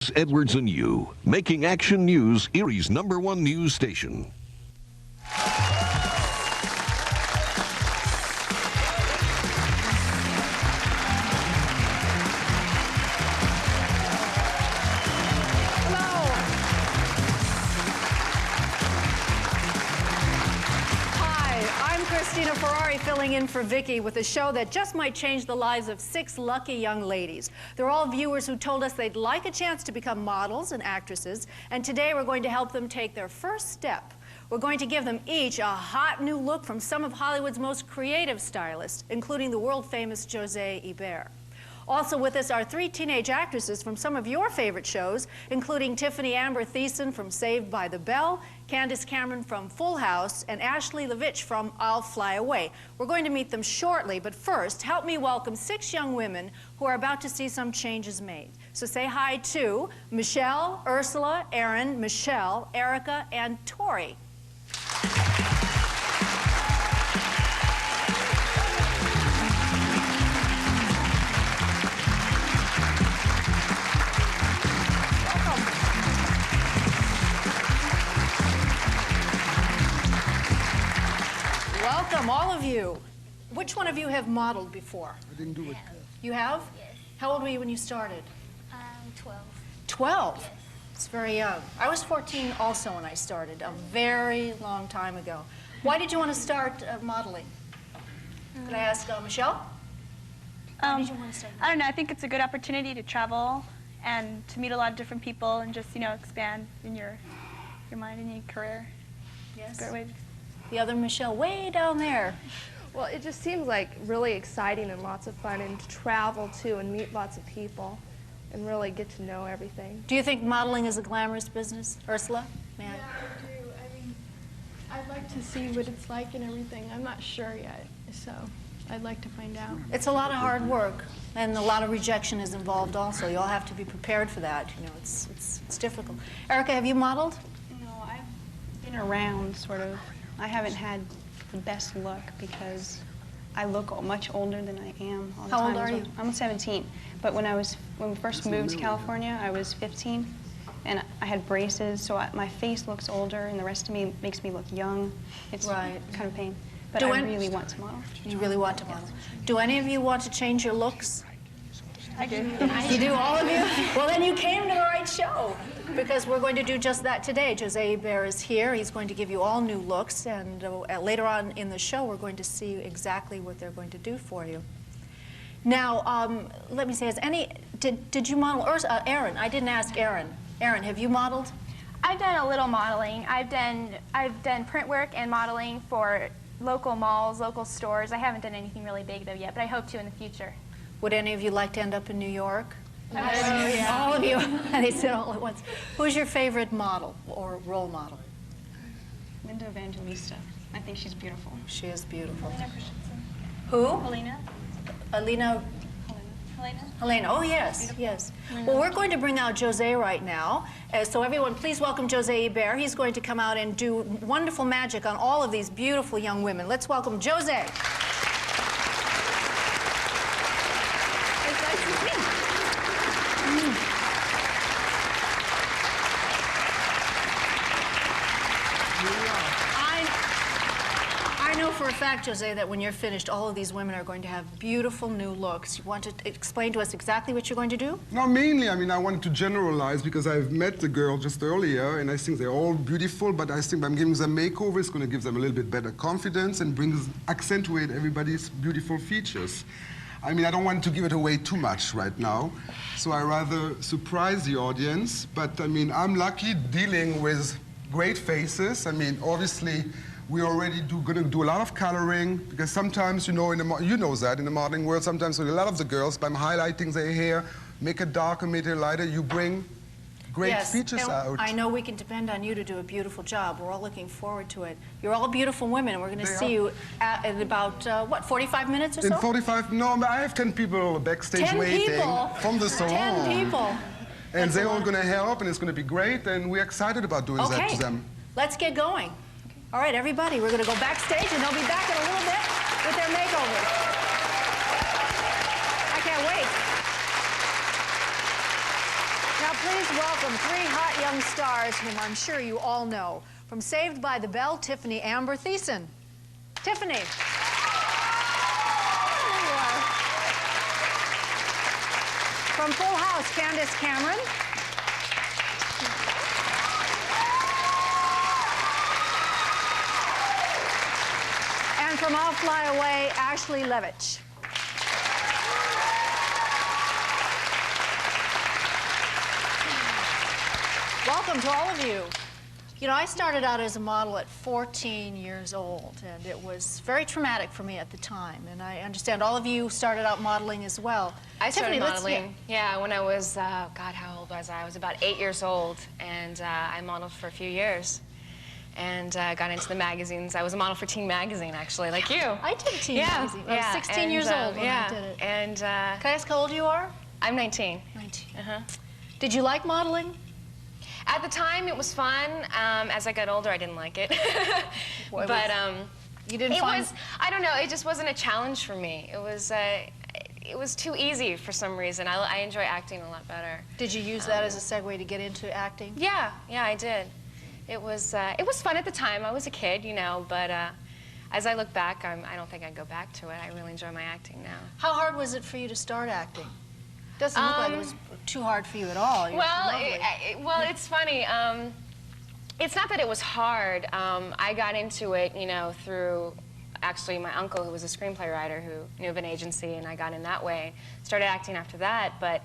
is Edwards and You, making Action News Erie's #1 news station. Christina Ferrare filling in for Vicki with a show that just might change the lives of 6 lucky young ladies. They're all viewers who told us they'd like a chance to become models and actresses, and today we're going to help them take their first step. We're going to give them each a hot new look from some of Hollywood's most creative stylists, including the world-famous José Ibert. Also with us are 3 teenage actresses from some of your favorite shows, including Tiffany Thiessen from Saved by the Bell, Candace Cameron from Full House, and Ashley Levitch from I'll Fly Away. We're going to meet them shortly, but first, help me welcome 6 young women who are about to see some changes made. So say hi to Michelle, Ursula, Erin, Michelle, Erica, and Tori. Welcome, all of you. Which one of you have modeled before? I didn't do it. You have? Yes. How old were you when you started? 12. 12? Yes. It's very young. I was 14 also when I started, a very long time ago. Why did you want to start modeling? Could I ask Michelle? Why did you want to start modeling? I don't know. I think it's a good opportunity to travel and to meet a lot of different people and just, you know, expand in your mind and your career. Yes. It's a great way to... The other Michelle, way down there. Well, it just seems like really exciting and lots of fun, and to travel too and meet lots of people and really get to know everything. Do you think modeling is a glamorous business? Ursula? Yeah, I do. I mean, I'd like to see what it's like and everything. I'm not sure yet, so I'd like to find out. It's a lot of hard work, and a lot of rejection is involved also. You all have to be prepared for that. You know, it's difficult. Erica, have you modeled? No, I've been around, sort of. I haven't had the best luck because I look much older than I am all the time. How old are you? I'm 17, but when we first moved to California, I was 15, and I had braces, so my face looks older, and the rest of me makes me look young. It's Right. kind of pain, but I really want to model. You really want to model. Do any of you want to change your looks? I do. You do, all of you? Well, then you came to the right show, because we're going to do just that today. José Ibert is here. He's going to give you all new looks, and later on in the show, we're going to see exactly what they're going to do for you. Now, let me say, did you model, Erin? I didn't ask Erin. Erin, have you modeled? I've done a little modeling. I've done print work and modeling for local malls, local stores. I haven't done anything really big though yet, but I hope to in the future. Would any of you like to end up in New York? Yeah. All of you. They said all at once. Who's your favorite model or role model? Linda Evangelista. I think she's beautiful. She is beautiful. Helena Christensen. Who? Helena. Alina. Helena. Helena. Oh, yes, yes. Well, we're going to bring out José right now. So everyone, please welcome José Ibert. He's going to come out and do wonderful magic on all of these beautiful young women. Let's welcome José. It's nice to see you. I know for a fact, José, that when you're finished, all of these women are going to have beautiful new looks. You want to explain to us exactly what you're going to do? No, mainly, I mean, I wanted to generalize because I've met the girl just earlier, and I think they're all beautiful, but I think I'm giving them makeover. It's going to give them a little bit better confidence and accentuate everybody's beautiful features. I mean, I don't want to give it away too much right now, so I rather surprise the audience, but I mean, I'm lucky dealing with great faces. I mean, obviously, we're already going to do a lot of coloring, because sometimes, you know, you know that in the modeling world, sometimes with a lot of the girls, by highlighting their hair, make it darker, make it lighter, you bring great features out. I know we can depend on you to do a beautiful job. We're all looking forward to it. You're all beautiful women, and we're going to see you in about, what, 45 minutes or so? In 45, no, but I have 10 people backstage 10 waiting people? from the salon. 10 people. And they're all going to help, and it's going to be great, and we're excited about doing that to them. Let's get going. All right, everybody, we're going to go backstage, and they'll be back in a little bit with their makeovers. I can't wait. Now, please welcome three hot young stars whom I'm sure you all know. From Saved by the Bell, Tiffany Amber Thiessen. Tiffany. There you are. From Full House, Candace Cameron. And from I'll Fly Away, Ashley Levitch. Welcome to all of you. You know, I started out as a model at 14 years old, and it was very traumatic for me at the time. And I understand all of you started out modeling as well. I started Tiffany, modeling, yeah, when I was, God, how old was I? I was about 8 years old, and I modeled for a few years. And got into the magazines. I was a model for Teen Magazine, actually, like you. I did Teen Magazine. I was 16 years old when I did it. And can I ask how old you are? I'm 19. 19. Did you like modeling? At the time, it was fun. As I got older, I didn't like it. But you didn't find... I don't know, it just wasn't a challenge for me. It was too easy for some reason. I enjoy acting a lot better. Did you use that as a segue to get into acting? Yeah, I did. It was fun at the time. I was a kid, you know, but as I look back, I don't think I'd go back to it. I really enjoy my acting now. How hard was it for you to start acting? Doesn't look like it was too hard for you at all. Well, it's funny. It's not that it was hard. I got into it, you know, through actually my uncle, who was a screenplay writer, who knew of an agency, and I got in that way. Started acting after that, but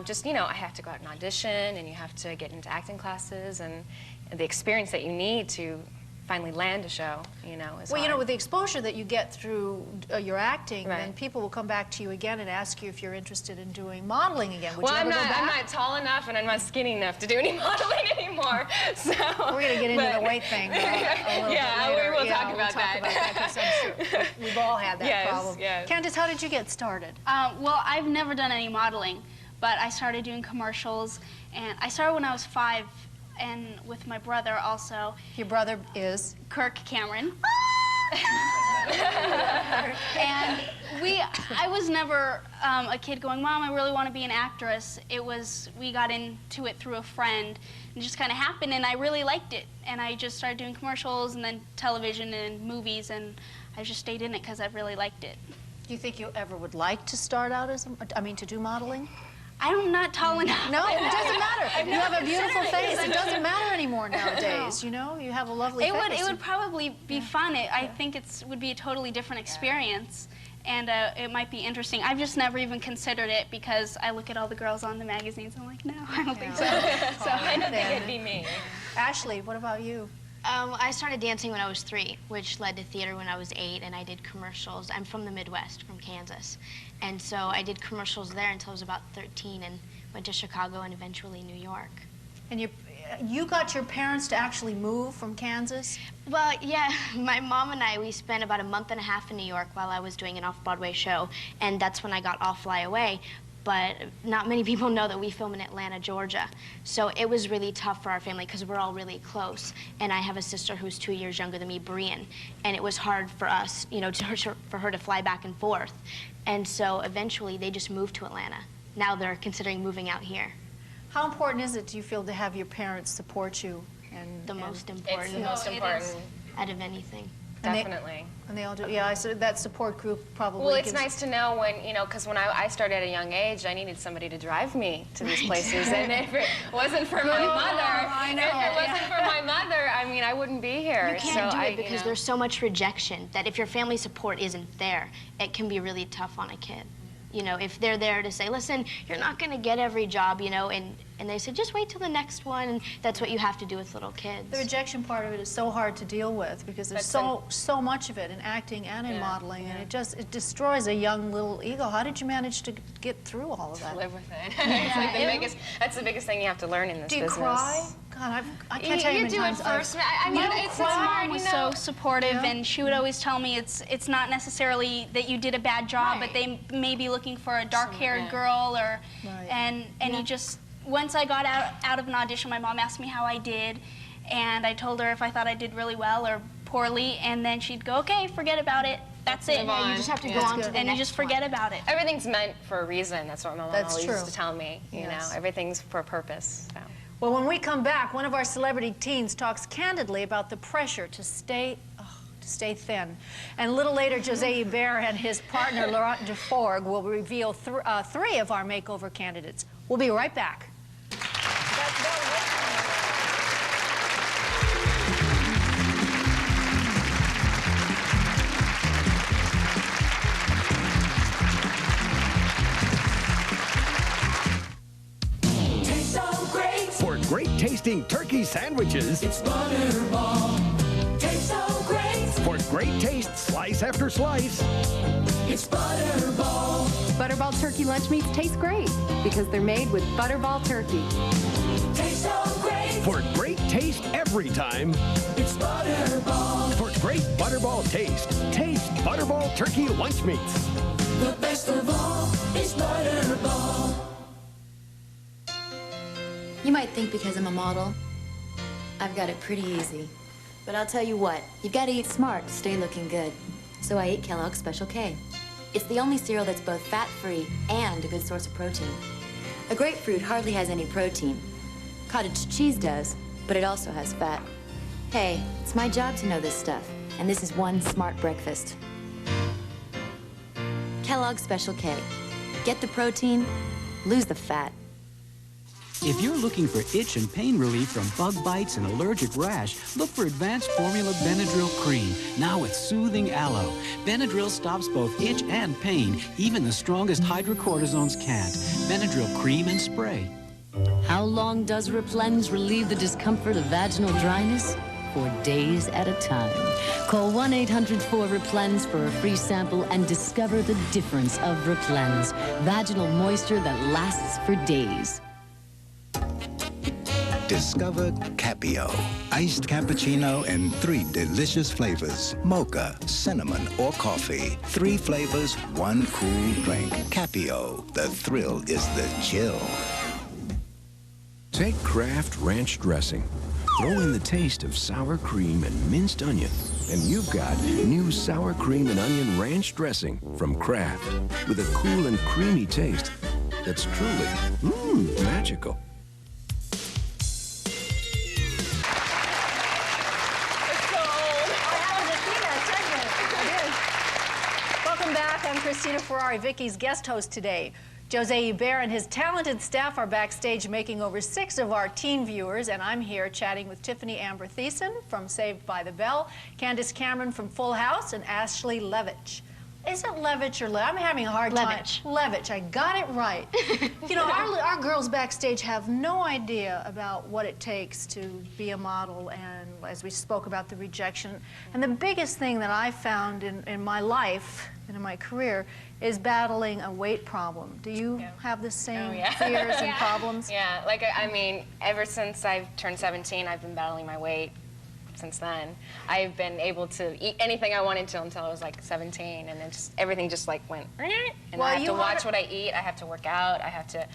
just, you know, I have to go out and audition, and you have to get into acting classes, and the experience that you need to finally land a show, you know, is Well, hard. you know, with the exposure that you get through your acting, Right. then people will come back to you again and ask you if you're interested in doing modeling again. Would Well, you ever go back? I'm not tall enough and I'm not skinny enough to do any modeling anymore. So we're going to get into the weight thing a little bit later. we will talk about that. 'Cause I'm sure we've all had that problem. Yes. Candace, how did you get started? Well, I've never done any modeling, but I started doing commercials, and I started when I was 5, and with my brother also. Your brother is? Kirk Cameron. And I was never a kid going, Mom, I really want to be an actress. It was, we got into it through a friend, and it just kind of happened, and I really liked it. And I just started doing commercials and then television and movies, and I just stayed in it because I really liked it. Do you think you ever would like to start out as, to do modeling? I'm not tall enough. No, it doesn't matter. You have a beautiful face. It doesn't matter anymore nowadays, you know? You have a lovely face. It would probably be fun. I think it would be a totally different experience, and it might be interesting. I've just never even considered it because I look at all the girls on the magazines and I'm like, no, I don't think so. So I don't think it'd be me. Ashley, what about you? I started dancing when I was 3, which led to theater when I was 8, and I did commercials. I'm from the Midwest, from Kansas. And so I did commercials there until I was about 13 and went to Chicago and eventually New York. And you got your parents to actually move from Kansas? Well, yeah, my mom and we spent about a month and a half in New York while I was doing an off-Broadway show, and that's when I got I'll Fly Away. But not many people know that we film in Atlanta, Georgia. So it was really tough for our family because we're all really close. And I have a sister who's 2 years younger than me, Brian. And it was hard for us, you know, for her to fly back and forth. And so eventually they just moved to Atlanta. Now they're considering moving out here. How important is it, do you feel, to have your parents support you? The most important. It's the most important. Out of anything. Definitely. And they all do, yeah, so that support group probably Well, it's nice to know when, you know, because when I started at a young age, I needed somebody to drive me to these places. And if it wasn't for my mother, if it wasn't for my mother, I mean, I wouldn't be here. You can't do it because there's so much rejection that if your family support isn't there, it can be really tough on a kid. You know, if they're there to say, listen, you're not going to get every job, you know, and they say, just wait till the next one, and that's what you have to do with little kids. The rejection part of it is so hard to deal with because there's so much of it in acting and in modeling, and it destroys a young little ego. How did you manage to get through all of that? To live with it. It's like that's the biggest thing you have to learn in this business. Do you cry? God, I can't tell you how many times first. I mean, it's my hard, mom was you know. so supportive, and she would always tell me it's not necessarily that you did a bad job, but they may be looking for a dark-haired girl, or and you just. Once I got out of an audition, my mom asked me how I did, and I told her if I thought I did really well or poorly, and then she'd go, okay, forget about it. that's it. Yeah, you just have to go on to the and you next just forget about it. Everything's meant for a reason. That's what my mom That's always true. used to tell me. You Yes. know, everything's for a purpose. So. Well, when we come back, one of our celebrity teens talks candidly about the pressure to stay thin. And a little later, Jose Hubert and his partner, Laurent Deforgue, will reveal three of our makeover candidates. We'll be right back. Great tasting turkey sandwiches. It's Butterball. Tastes so great. For great taste, slice after slice. It's Butterball. Butterball turkey lunch meats taste great because they're made with Butterball turkey. Tastes so great. For great taste every time. It's Butterball. For great Butterball taste, taste Butterball turkey lunch meats. The best of all is Butterball. You might think because I'm a model, I've got it pretty easy. But I'll tell you what, you've got to eat smart to stay looking good. So I eat Kellogg's Special K. It's the only cereal that's both fat-free and a good source of protein. A grapefruit hardly has any protein. Cottage cheese does, but it also has fat. Hey, it's my job to know this stuff, and this is one smart breakfast. Kellogg's Special K. Get the protein, lose the fat. If you're looking for itch and pain relief from bug bites and allergic rash, look for Advanced Formula Benadryl Cream, now with soothing aloe. Benadryl stops both itch and pain. Even the strongest hydrocortisones can't. Benadryl Cream and Spray. How long does Replens relieve the discomfort of vaginal dryness? For days at a time. Call 1-800-4-REPLENS for a free sample and discover the difference of Replens. Vaginal moisture that lasts for days. Discover Capio. Iced cappuccino in 3 delicious flavors. Mocha, cinnamon, or coffee. 3 flavors, 1 cool drink. Capio. The thrill is the chill. Take Kraft Ranch dressing. Throw in the taste of sour cream and minced onion. And you've got new sour cream and onion ranch dressing from Kraft. With a cool and creamy taste that's truly, magical. Welcome back. I'm Christina Ferrare, Vicki's guest host today. Jose Hubert and his talented staff are backstage making over 6 of our teen viewers, and I'm here chatting with Tiffany Thiessen from Saved by the Bell, Candace Cameron from Full House, and Ashley Levitch. Is it Levitch or I'm having a hard time. Levitch. I got it right. You know, our girls backstage have no idea about what it takes to be a model, and as we spoke about the rejection. And the biggest thing that I found in my life and in my career is battling a weight problem. Do you have the same fears and problems? Yeah, like, I mean, ever since I've turned 17, I've been battling my weight. Since then, I've been able to eat anything I wanted to until I was like 17, and then everything just like went, and well, I have to watch what I eat, I have to work out, I have to,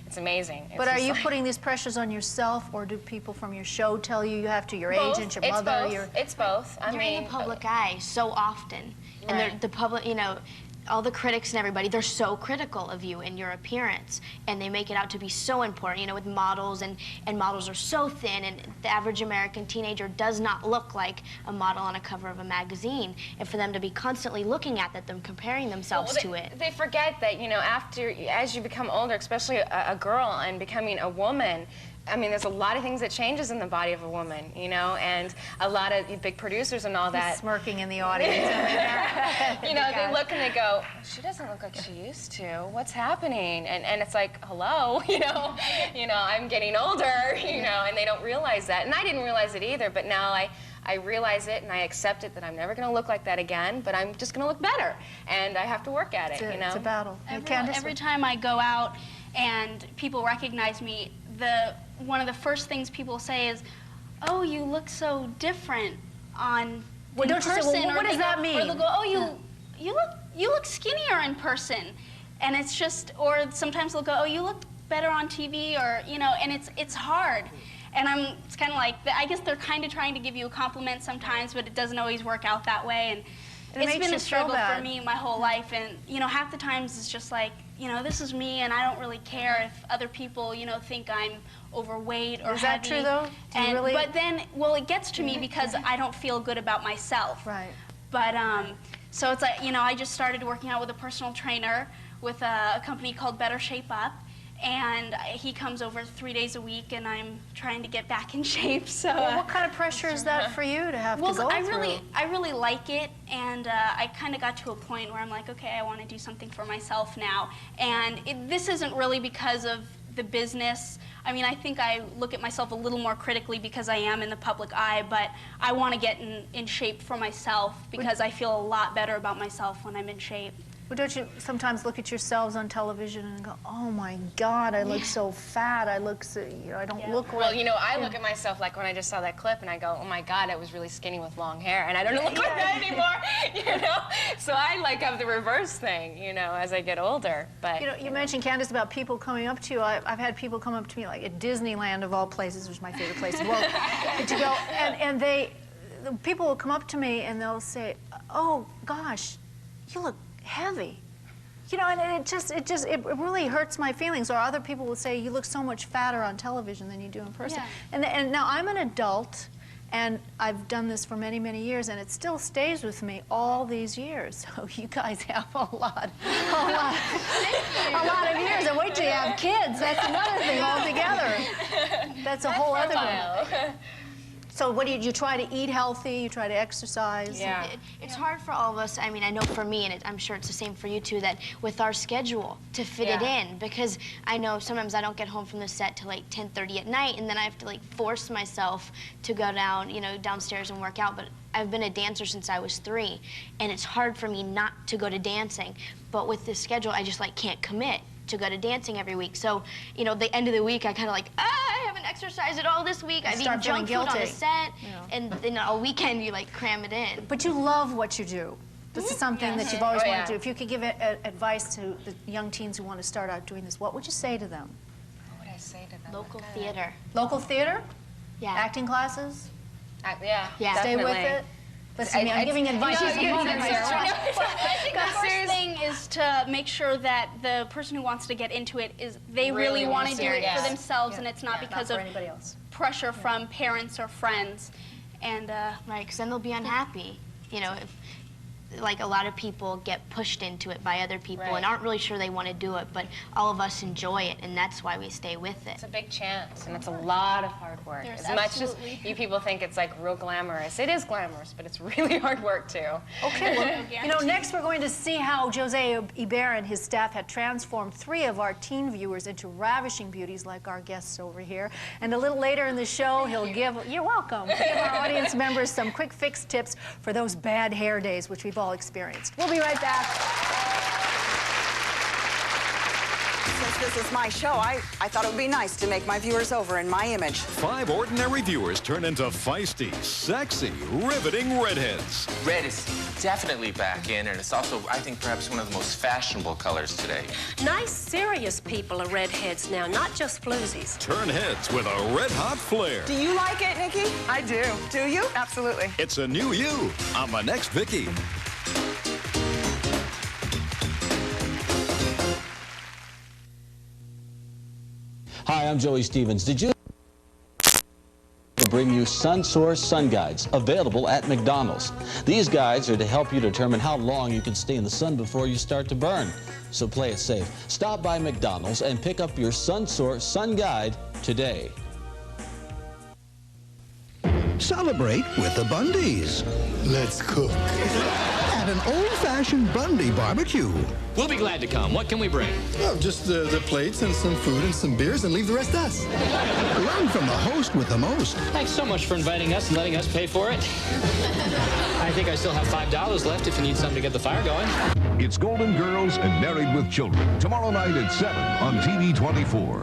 it's amazing. But are you putting these pressures on yourself, or do people from your show tell you have to, your agent, your mother? It's both. I You're mean, in the public eye so often, and the public, you know, all the critics and everybody, they're so critical of you and your appearance, and they make it out to be so important, you know, with models, and models are so thin, and the average American teenager does not look like a model on a cover of a magazine, and for them to be constantly looking at that, them comparing themselves to it. They forget that, you know, as you become older, especially a girl and becoming a woman, I mean, there's a lot of things that changes in the body of a woman, you know, and a lot of big producers and all that. He's smirking in the audience. You know, they look and they go, she doesn't look like she used to. What's happening? And it's like, hello, you know, I'm getting older, you know, and they don't realize that. And I didn't realize it either, but now I realize it and I accept it that I'm never going to look like that again, but I'm just going to look better, and I have to work at it, you know. It's a battle. Every time I go out and people recognize me, one of the first things people say is, "Oh, you look so different in person." What does that mean? Or they'll go, "Oh, you look skinnier in person," and it's just, or sometimes they'll go, "Oh, you look better on TV," or you know, and it's hard. And it's kind of like, I guess they're kind of trying to give you a compliment sometimes, but it doesn't always work out that way. And It's been a struggle for me my whole life, and you know, half the times it's just like, you know, this is me, and I don't really care if other people, you know, think I'm overweight or heavy. Is that true though? Do you really? But then, well, it gets to me because I don't feel good about myself. Right. But so it's like, you know, I just started working out with a personal trainer with a company called Better Shape Up. And he comes over 3 days a week, and I'm trying to get back in shape. So, well, what kind of pressure is that for you to have to go through? I really like it, and I kind of got to a point where I'm like, okay, I want to do something for myself now. And this isn't really because of the business. I mean, I think I look at myself a little more critically because I am in the public eye, but I want to get in shape for myself because I feel a lot better about myself when I'm in shape. Well, don't you sometimes look at yourselves on television and go, oh my God, I look so fat, I look so, you know, I don't look right. Well, you know, I look at myself like when I just saw that clip and I go, oh my God, I was really skinny with long hair and I don't look like that anymore, you know? So I like have the reverse thing, you know, as I get older. But you know, you mentioned, Candace, about people coming up to you. I've had people come up to me, like at Disneyland of all places, which is my favorite place in the world, to go, and the people will come up to me and they'll say, oh gosh, you look heavy, you know, and it really hurts my feelings. Or other people will say, you look so much fatter on television than you do in person. Yeah. And now I'm an adult, and I've done this for many, many years, and it still stays with me all these years. So you guys have a lot of years. And wait till you have kids. That's another thing altogether. That's a whole other thing. So what do you try to eat healthy? You try to exercise? Yeah. It's hard for all of us. I mean, I know for me, and I'm sure it's the same for you too, that with our schedule to fit it in, because I know sometimes I don't get home from the set till like 10:30 at night, and then I have to like force myself to go down, you know, downstairs and work out. But I've been a dancer since I was 3, and it's hard for me not to go to dancing. But with this schedule, I just like can't commit to go to dancing every week. So, you know, the end of the week, I kind of like, I haven't exercised at all this week. I've eaten junk food on the set, and then all weekend you like cram it in. But you love what you do. This is something that you've always wanted to do. If you could give advice to the young teens who want to start out doing this, what would you say to them? What would I say to them? Local theater. Local theater? Yeah. Acting classes? Yeah. Stay with it? Listen, I'm giving advice. I think the first thing is to make sure that the person who wants to get into it is they really want to do it for themselves, and it's not because of anybody else. Pressure from parents or friends. And right, because then they'll be unhappy. You know, if like a lot of people get pushed into it by other people and aren't really sure they want to do it, but all of us enjoy it, and that's why we stay with it. It's a big chance, and it's a lot of hard work. As much as you people think it's like real glamorous, it is glamorous, but it's really hard work too. Okay, well, you know, next we're going to see how Jose Iber and his staff had transformed 3 of our teen viewers into ravishing beauties like our guests over here. And a little later in the show, he'll give, you're welcome, give our audience members some quick fix tips for those bad hair days, which we've all experienced. We'll be right back. Since this is my show, I thought it would be nice to make my viewers over in my image. 5 ordinary viewers turn into feisty, sexy, riveting redheads. Red is definitely back in, and it's also, I think, perhaps one of the most fashionable colors today. Nice, serious people are redheads now, not just floozies. Turn heads with a red-hot flair. Do you like it, Nikki? I do. Do you? Absolutely. It's a new you on the next Vicki. Hi, I'm Joey Stevens. Did you bring you Sun Source Sun Guides, available at McDonald's? These guides are to help you determine how long you can stay in the sun before you start to burn. So play it safe. Stop by McDonald's and pick up your Sun Source Sun Guide today. Celebrate with the Bundys. Let's cook. At an old-fashioned Bundy barbecue. We'll be glad to come. What can we bring? Oh, just the plates and some food and some beers, and leave the rest to us. Learn from the host with the most. Thanks so much for inviting us and letting us pay for it. I think I still have $5 left if you need something to get the fire going. It's Golden Girls and Married with Children, tomorrow night at 7 on TV 24.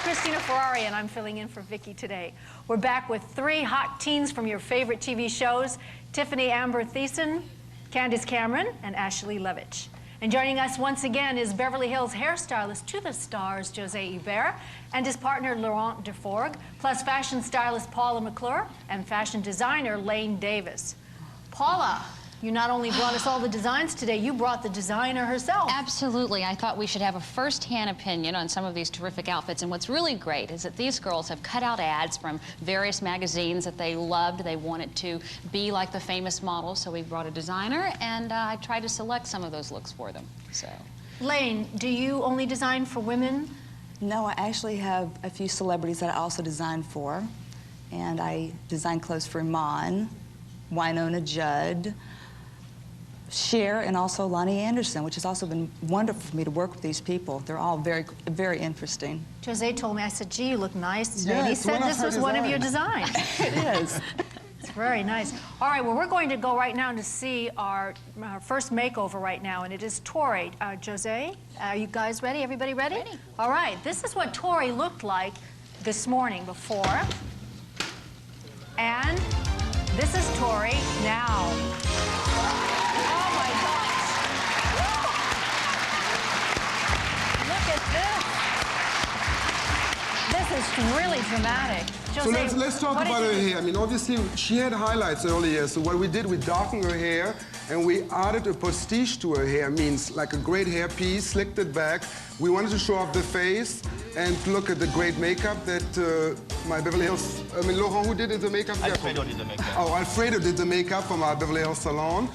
Christina Ferrare, and I'm filling in for Vicki today. We're back with 3 hot teens from your favorite TV shows, Tiffany Amber Thiessen, Candace Cameron, and Ashley Levitch. And joining us once again is Beverly Hills hairstylist to the stars, Jose Ibert, and his partner, Laurence DeForgue, plus fashion stylist Paula McClure and fashion designer Lane Davis. Paula, you not only brought us all the designs today, you brought the designer herself. Absolutely. I thought we should have a first-hand opinion on some of these terrific outfits. And what's really great is that these girls have cut out ads from various magazines that they loved. They wanted to be like the famous models, so we brought a designer, and I tried to select some of those looks for them. So, Lane, do you only design for women? No, I actually have a few celebrities that I also design for. And I design clothes for Iman, Winona Judd, Cher, and also Lonnie Anderson, which has also been wonderful for me to work with these people. They're all very, very interesting. Jose told me, I said, gee, you look nice today. Yeah, and he it's said one of this her was one of your designs. It is. It's very nice. All right, well, we're going to go right now to see our first makeover right now, and it is Tori. Jose, are you guys ready? Everybody ready? Ready. All right, this is what Tori looked like this morning before. And this is Tori now. This is really dramatic. Jose, so let's talk about her hair. I mean, obviously, she had highlights earlier. So what we did, we darkened her hair, and we added a prestige to her hair. Means like a great hairpiece, slicked it back. We wanted to show off the face and look at the great makeup that my Beverly Hills, Laurent, who did the makeup? Alfredo did the makeup. Oh, Alfredo did the makeup from our Beverly Hills salon.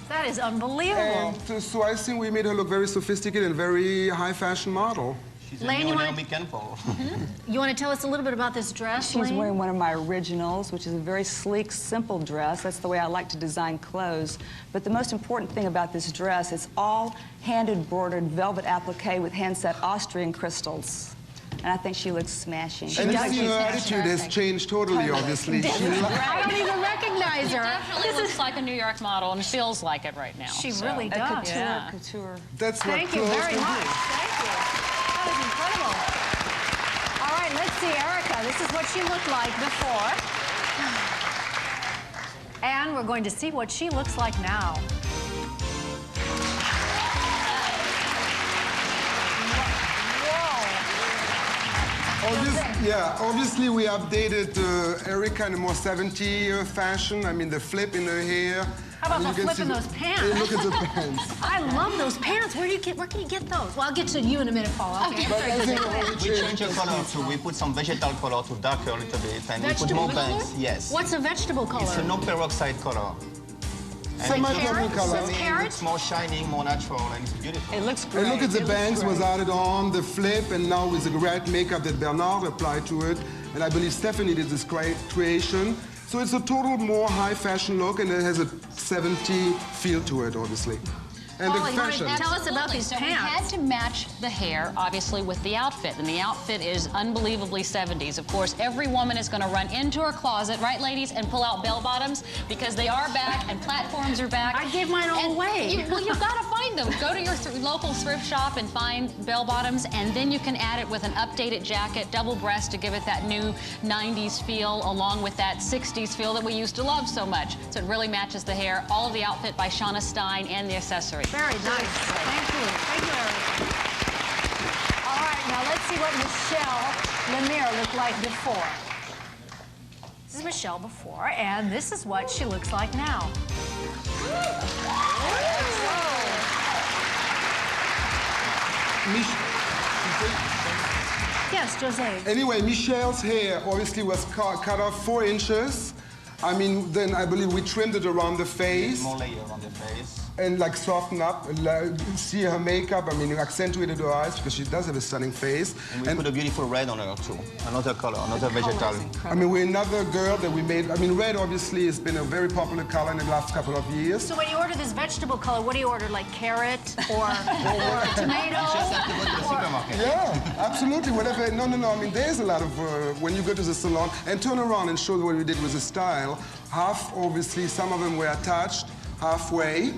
That is unbelievable. And so I think we made her look very sophisticated and very high fashion model. She's Lane, a new Naomi Campbell. You want to tell us a little bit about this dress, She's Lane? wearing one of my originals, which is a very sleek, simple dress. That's the way I like to design clothes. But the most important thing about this dress, it's all hand-embroidered velvet applique with hand-set Austrian crystals. And I think she looks smashing. And you see her attitude has changed totally, obviously. I don't even recognize her. She definitely looks like a New York model and feels like it right now. She really does. Couture. That's what Thank you clothes very can much. do. Thank you. That is incredible. All right, let's see Erica. This is what she looked like before. And we're going to see what she looks like now. Obviously we updated Erica in a more 70s fashion. I mean, the flip in her hair. How about the flip in those pants? Hey, look at the pants. I love those pants. Where can you get those? Well, I'll get to you in a minute, Paula. Okay. We changed the color too. We put some vegetal color to darker a little bit, and we put more bangs. Yes. What's a vegetable color? It's a no peroxide color. Some carrot color. It's more shining, more natural, and it's beautiful. It looks great. And look at the bangs was added on, the flip, and now with the great makeup that Bernard applied to it. And I believe Stephanie did this creation. So it's a total more high fashion look, and it has a 70s feel to it, obviously. And Paula, the fashion. Tell us about these pants. We had to match the hair, obviously, with the outfit. And the outfit is unbelievably 70s. Of course, every woman is going to run into her closet, right, ladies, and pull out bell bottoms because they are back and platforms are back. I gave mine all away. Well, you've got to find them. Go to your local thrift shop and find bell bottoms, and then you can add it with an updated jacket, double breast, to give it that new 90s feel, along with that 60s feel that we used to love so much. So it really matches the hair. All of the outfit by Shauna Stein and the accessories. Very nice. Thank you. Thank you, Erica. All right, now let's see what Michelle Lemire looked like before. This is Michelle before, and this is what she looks like now. Yes, Jose. Anyway, Michelle's hair obviously was cut off 4 inches. I mean, then I believe we trimmed it around the face. More layer on the face. And like soften up, and see her makeup. I mean, accentuated her eyes because she does have a stunning face. And we put a beautiful red on her too. Another color, another vegetal. I mean, we're another girl that we made. I mean, red obviously has been a very popular color in the last couple of years. So when you order this vegetable color, what do you order? Like carrot or tomato? Just have to go to the supermarket. Yeah, absolutely. Whatever. No. I mean, there's a lot of when you go to the salon and turn around and show what we did with the style. Half, obviously, some of them were attached halfway.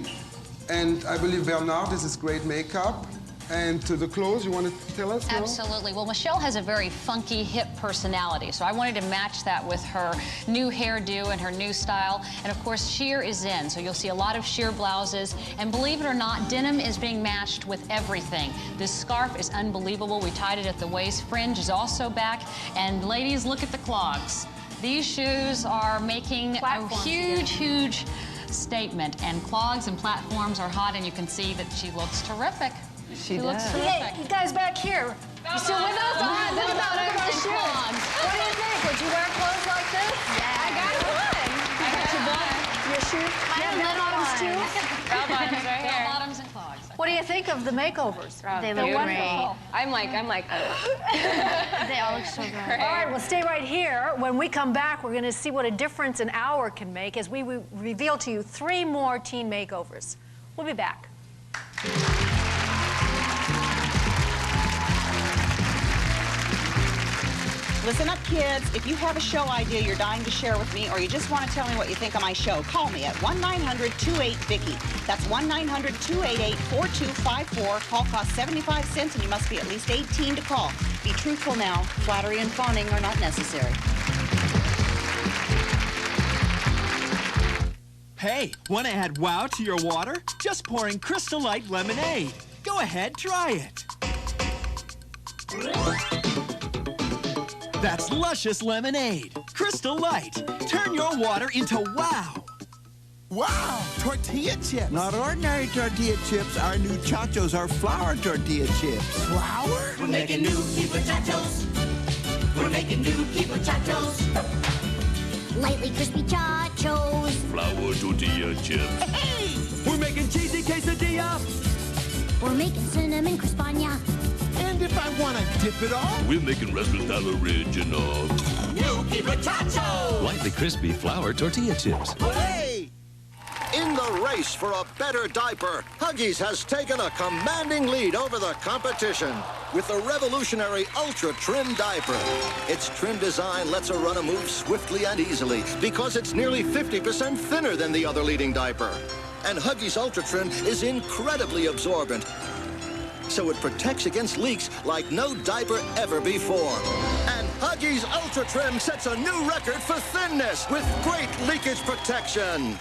And I believe Bernard, this is great makeup. And to the clothes, you want to tell us? Absolutely. Well, Michelle has a very funky, hip personality, so I wanted to match that with her new hairdo and her new style. And of course, sheer is in, so you'll see a lot of sheer blouses. And believe it or not, denim is being matched with everything. This scarf is unbelievable. We tied it at the waist. Fringe is also back. And ladies, look at the clogs. These shoes are making a huge, huge statement. And clogs and platforms are hot, and you can see that she looks terrific. She looks terrific. Hey, you guys back here. You still with us? All right, look about shoes. What do you think? Would you wear clothes like this? Yeah. I got one. You got your belt, your shoes? Yeah, bell-bottoms too? Bell-bottoms right here. Bell-bottoms and clogs. What do you think of the makeovers? They They're look wonderful. great. I'm like. They all look so good. All right, well, stay right here. When we come back, we're going to see what a difference an hour can make as we reveal to you 3 more teen makeovers. We'll be back. Listen up, kids. If you have a show idea you're dying to share with me, or you just want to tell me what you think of my show, call me at 1-900-28-VICKI. That's 1-900-288-4254. Call costs 75 cents, and you must be at least 18 to call. Be truthful now. Flattery and fawning are not necessary. Hey, want to add wow to your water? Just pour in Crystal Light Lemonade. Go ahead, try it. That's luscious lemonade. Crystal Light. Turn your water into wow. Wow, tortilla chips. Not ordinary tortilla chips. Our new chachos are flour tortilla chips. Flour? We're making new keeper chachos. We're making new keeper chachos. Lightly crispy chachos. Flour tortilla chips. Hey! We're making cheesy quesadilla. We're making cinnamon crispanya. And if I want to dip it all? We're making Resveratrol Original. New keeper chachos. Lightly crispy flour tortilla chips. Hey! In the race for a better diaper, Huggies has taken a commanding lead over the competition with the revolutionary Ultra Trim diaper. Its trim design lets a runner move swiftly and easily because it's nearly 50% thinner than the other leading diaper. And Huggies Ultra Trim is incredibly absorbent, so it protects against leaks like no diaper ever before. And Huggies Ultra Trim sets a new record for thinness with great leakage protection.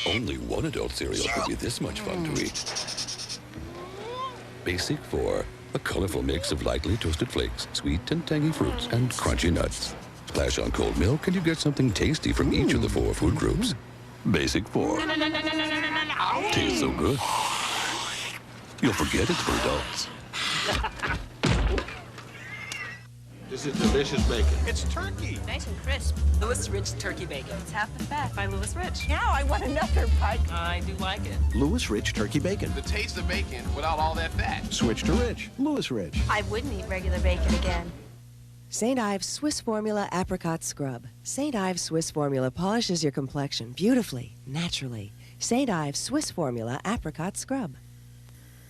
Only one adult cereal could be this much fun to eat. Basic 4, a colorful mix of lightly toasted flakes, sweet and tangy fruits, and crunchy nuts. Splash on cold milk and you get something tasty from each of the 4 food groups. Basic 4. Tastes so good, you'll forget it's for adults. This is delicious bacon. It's turkey. Nice and crisp. Lewis Rich Turkey Bacon. It's half the fat by Lewis Rich. Now I want another bite. I do like it. Lewis Rich Turkey Bacon. The taste of bacon without all that fat. Switch to Rich. Lewis Rich. I wouldn't eat regular bacon again. St. Ives Swiss Formula Apricot Scrub. St. Ives Swiss Formula polishes your complexion beautifully, naturally. St. Ives Swiss Formula Apricot Scrub.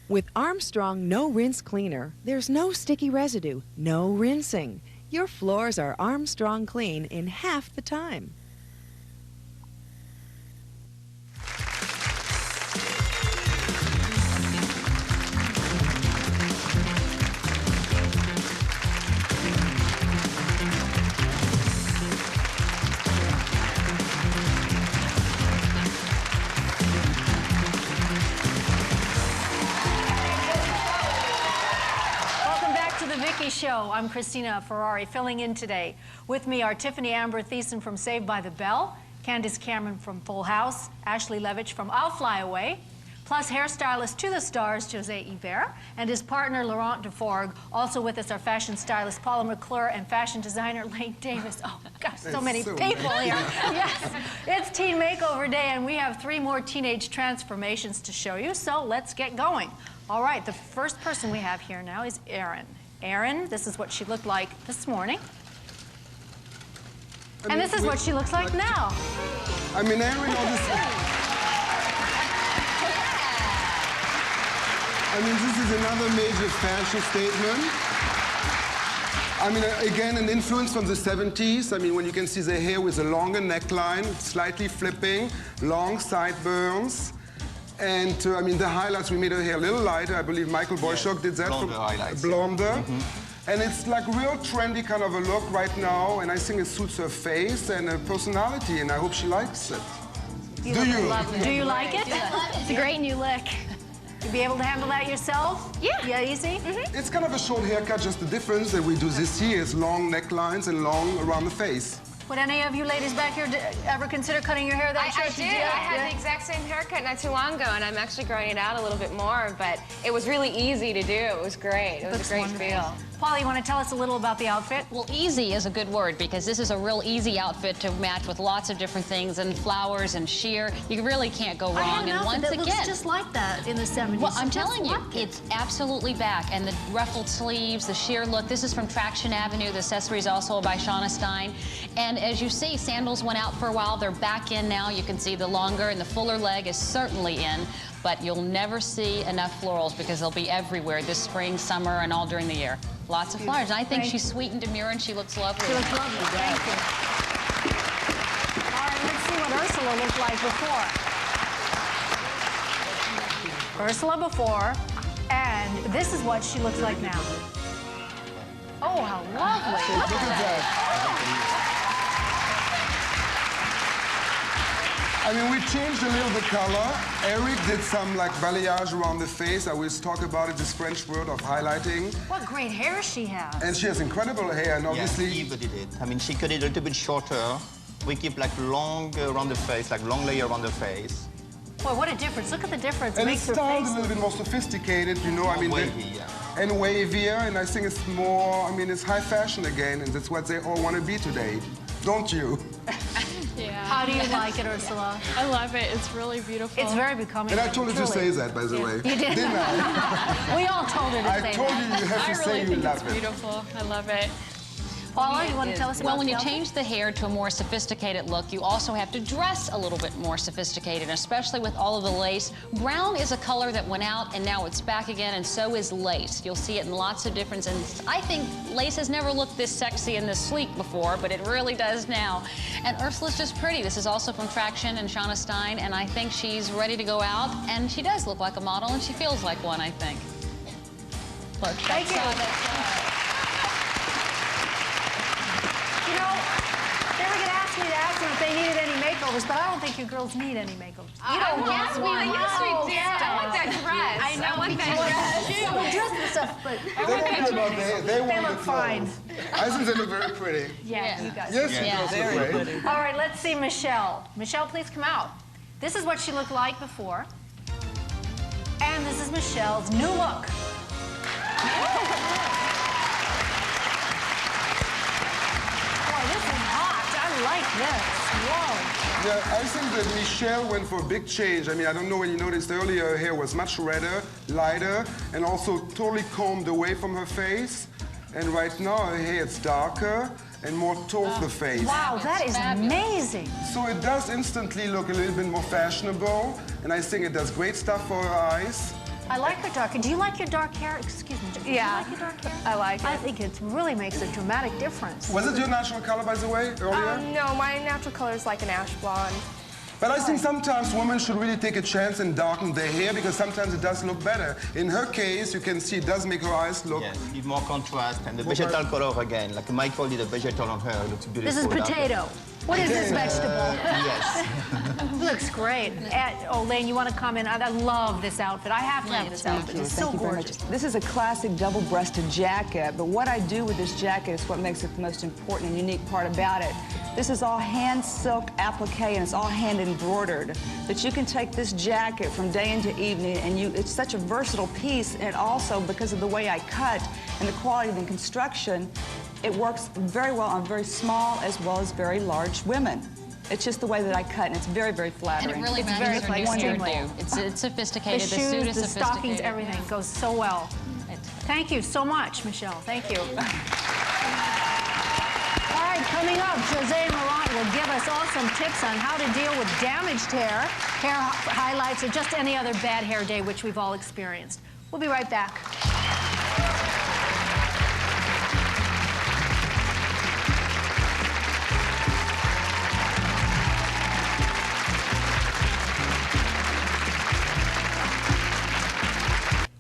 With Armstrong No Rinse Cleaner, there's no sticky residue, no rinsing. Your floors are Armstrong clean in half the time. Vicki Show. I'm Christina Ferrare, filling in today. With me are Tiffany Thiessen from Saved by the Bell, Candace Cameron from Full House, Ashley Levitch from I'll Fly Away, plus hairstylist to the stars, Jose Ibert, and his partner, Laurence DeForgue. Also with us are fashion stylist Paula McClure and fashion designer Lane Davis. Oh, gosh, so many people here. Yes, it's Teen Makeover Day, and we have 3 more teenage transformations to show you, so let's get going. All right, the first person we have here now is Erin. Erin, this is what she looked like this morning. And this is what she looks like now. I mean, Erin, this is another major fashion statement. I mean, again, an influence from the 70s. I mean, when you can see the hair with a longer neckline, slightly flipping, long sideburns. And I mean, the highlights, we made her hair a little lighter. I believe Michael Boychuk did that. Blonder highlights. Blonder. And it's like real trendy kind of a look right now. And I think it suits her face and her personality. And I hope she likes it. Do you? Do you like it? It's a great new look. You be able to handle that yourself? Yeah. Yeah, easy? It's kind of a short haircut, just the difference that we do this year is long necklines and long around the face. Would any of you ladies back here ever consider cutting your hair that short? I did. I had the exact same haircut not too long ago, and I'm actually growing it out a little bit more, but it was really easy to do. It was great. It was a great feel. Paula, you want to tell us a little about the outfit? Well, easy is a good word because this is a real easy outfit to match with lots of different things and flowers and sheer. You really can't go wrong. And once again, looks just like that in the 70s. Well, I'm telling you, it's absolutely back. And the ruffled sleeves, the sheer look. This is from Traction Avenue. The accessory is also by Shauna Stein. And as you see, sandals went out for a while. They're back in now. You can see the longer and the fuller leg is certainly in. But you'll never see enough florals because they'll be everywhere this spring, summer, and all during the year. Lots of flowers. And I think she's sweet and demure, and she looks lovely. She looks lovely. Thank you. All right, let's see what Ursula looked like before. Ursula before, and this is what she looks like now. Oh, how lovely. Look at that. I mean, we changed a little the color. Eric did some like balayage around the face. I always talk about it, this French word of highlighting. What great hair she has. And she has incredible hair, and obviously... Yes, Eva did it. I mean, she cut it a little bit shorter. We keep like long around the face, like long layer around the face. Boy, what a difference. Look at the difference. And it's styled a little bit more sophisticated, you know, I mean... Wavy, yeah. And wavier, and I think it's more, I mean, it's high fashion again, and that's what they all want to be today. Don't you? Yeah. How do you like it, Ursula? I love it. It's really beautiful. It's very becoming. And I told her to say that, by the way. You did? Didn't I? We all told her to say that. I told you have to say you love it. It's beautiful. I love it. Paula, you want to tell us about Well, when you change the hair to a more sophisticated look, you also have to dress a little bit more sophisticated, especially with all of the lace. Brown is a color that went out, and now it's back again, and so is lace. You'll see it in lots of different, and I think lace has never looked this sexy and this sleek before, but it really does now. And Ursula's just pretty. This is also from Traction and Shauna Stein, and I think she's ready to go out, and she does look like a model, and she feels like one, I think. Look, thank you. You know, they were going to ask me to ask them if they needed any makeovers, but I don't think you girls need any makeovers. You don't want one. Yes, we do. I want that dress. I know. I want that dress. The dress and stuff, but they look fine. I think they look very pretty. Yeah, you guys. Yes, you girls look great. All right, let's see Michelle. Michelle, please come out. This is what she looked like before. And this is Michelle's new look. Like this. Whoa. Yeah, I think that Michelle went for a big change. I mean, I don't know when you noticed earlier, her hair was much redder, lighter, and also totally combed away from her face. And right now, her hair is darker and more towards the face. Wow, that is amazing. So it does instantly look a little bit more fashionable, and I think it does great stuff for her eyes. I like her dark hair. Do you like your dark hair? Excuse me. Do you like your dark hair? I like it. I think it really makes a dramatic difference. Was it your natural color, by the way, earlier? No, my natural color is like an ash blonde. But I think sometimes women should really take a chance and darken their hair because sometimes it does look better. In her case, you can see it does make her eyes look... Yes, give more contrast and the vegetal color again. Like Michael did a vegetal on her, it looks beautiful. This is potato. What is this vegetable? Yes. Looks great. Lane, you want to comment? I love this outfit. I have to have this outfit. It's so gorgeous. This is a classic double-breasted jacket, but what I do with this jacket is what makes it the most important and unique part about it. This is all hand silk applique and it's all hand embroidered. But you can take this jacket from day into evening and it's such a versatile piece, and also because of the way I cut and the quality of the construction, it works very well on very small as well as very large women. It's just the way that I cut, and it's very, very flattering. And it really matches her new hairdo. It's sophisticated. The shoes, the stockings, everything goes so well. Thank you so much, Michelle. Thank you. All right, coming up, Jose and Laurence will give us all some tips on how to deal with damaged hair, hair highlights, or just any other bad hair day, which we've all experienced. We'll be right back.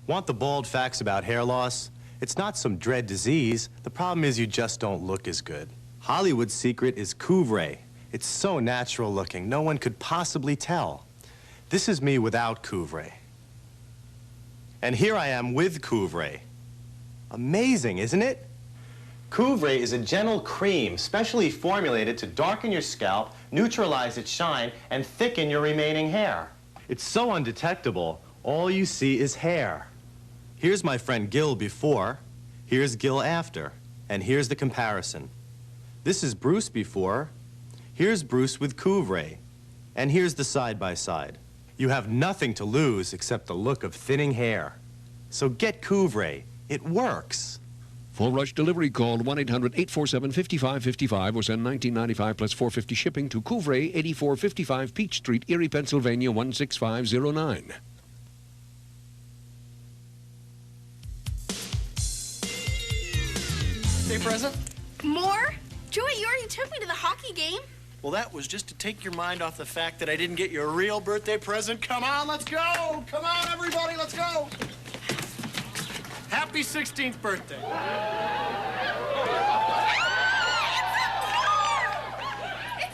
Want the bald facts about hair loss? It's not some dread disease. The problem is you just don't look as good. Hollywood's secret is couvre. It's so natural looking, no one could possibly tell. This is me without couvre. And here I am with couvre. Amazing, isn't it? Couvre is a gentle cream specially formulated to darken your scalp, neutralize its shine, and thicken your remaining hair. It's so undetectable, all you see is hair. Here's my friend Gil before, here's Gil after, and here's the comparison. This is Bruce before, here's Bruce with couvre, and here's the side-by-side. You have nothing to lose except the look of thinning hair. So get couvre, it works. For rush delivery, call 1-800-847-5555 or send $19.95 plus $4.50 shipping to Couvre, 8455 Peach Street, Erie, Pennsylvania, 16509. Birthday present? More? Joey, you already took me to the hockey game. Well, that was just to take your mind off the fact that I didn't get you a real birthday present. Come on, let's go! Come on, everybody, let's go! Happy 16th birthday. It's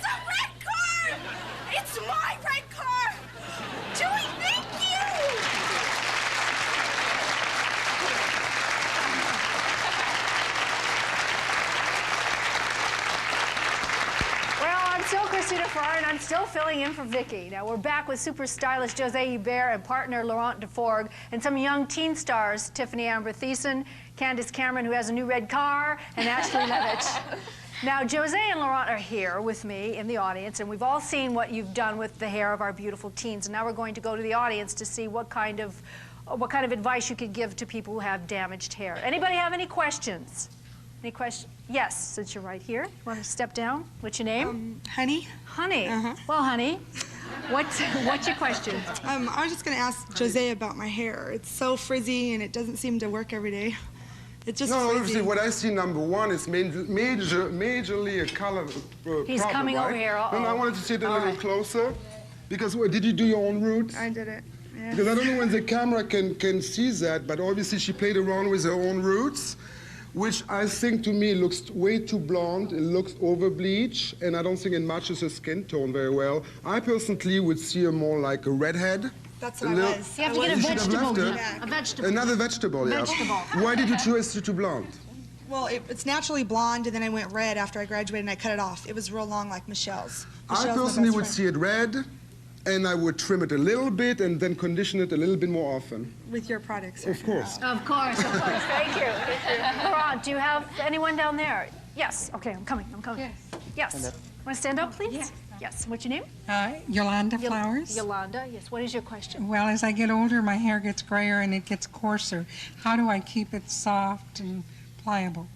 a red car! It's my red car! Joey, thank you! Well, I'm still Christina Ferrare, and I'm still filling in for Vicki. Now, we're back with super stylist Jose Hubert and partner Laurence DeForgue, and some young teen stars, Tiffany Thiessen, Candace Cameron, who has a new red car, and Ashley Levitt. Now, Jose and Laurent are here with me in the audience, and we've all seen what you've done with the hair of our beautiful teens. And now we're going to go to the audience to see what kind of advice you could give to people who have damaged hair. Anybody have any questions? Any questions? Yes, since you're right here. You want to step down? What's your name? Honey. Honey. Well, honey, what's your question? I was just going to ask Jose about my hair. It's so frizzy and it doesn't seem to work every day. It's just no, frizzy. obviously, what I see, number one, is majorly a color He's problem, coming right? over here. Uh-oh. No, I wanted to see it a little closer. Because, did you do your own roots? I did it, yeah. Because I don't know when the camera can see that, but obviously she played around with her own roots, which I think to me looks way too blonde. It looks over bleach, and I don't think it matches her skin tone very well. I personally would see her more like a redhead. That's what I was. You have to get a vegetable. A vegetable. Another vegetable, yeah. Vegetable. Why did you choose to blonde? Well, it's naturally blonde, and then I went red after I graduated, and I cut it off. It was real long like Michelle's. I personally would see it red, and I would trim it a little bit and then condition it a little bit more often. With your products. Of course. Of course, of course. Thank you. Laurent, do you have anyone down there? Yes. Okay, I'm coming. Yes. Want to stand up, please? Yeah. Yes. What's your name? Yolanda Flowers. Yolanda, yes. What is your question? Well, as I get older, my hair gets grayer and it gets coarser. How do I keep it soft and pliable?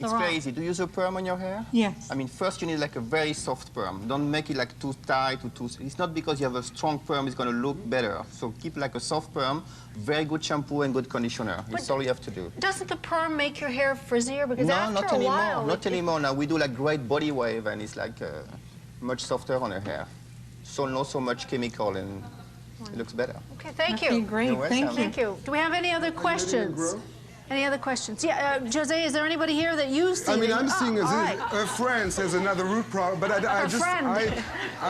It's very easy. Do you use a perm on your hair? Yes. I mean, first you need like a very soft perm. Don't make it like too tight or too... It's not because you have a strong perm it's going to look better. So keep like a soft perm, very good shampoo and good conditioner. That's all you have to do. Doesn't the perm make your hair frizzier? Because No, after not a anymore. while... Not anymore. Now we do like great body wave and it's like much softer on her hair. So not so much chemical and it looks better. Okay, thank you. Okay, great. Thank you. Do we have any other questions? Any other questions? Yeah, Jose, is there anybody here that you see? I mean, I'm seeing right. a friend has another root problem, but I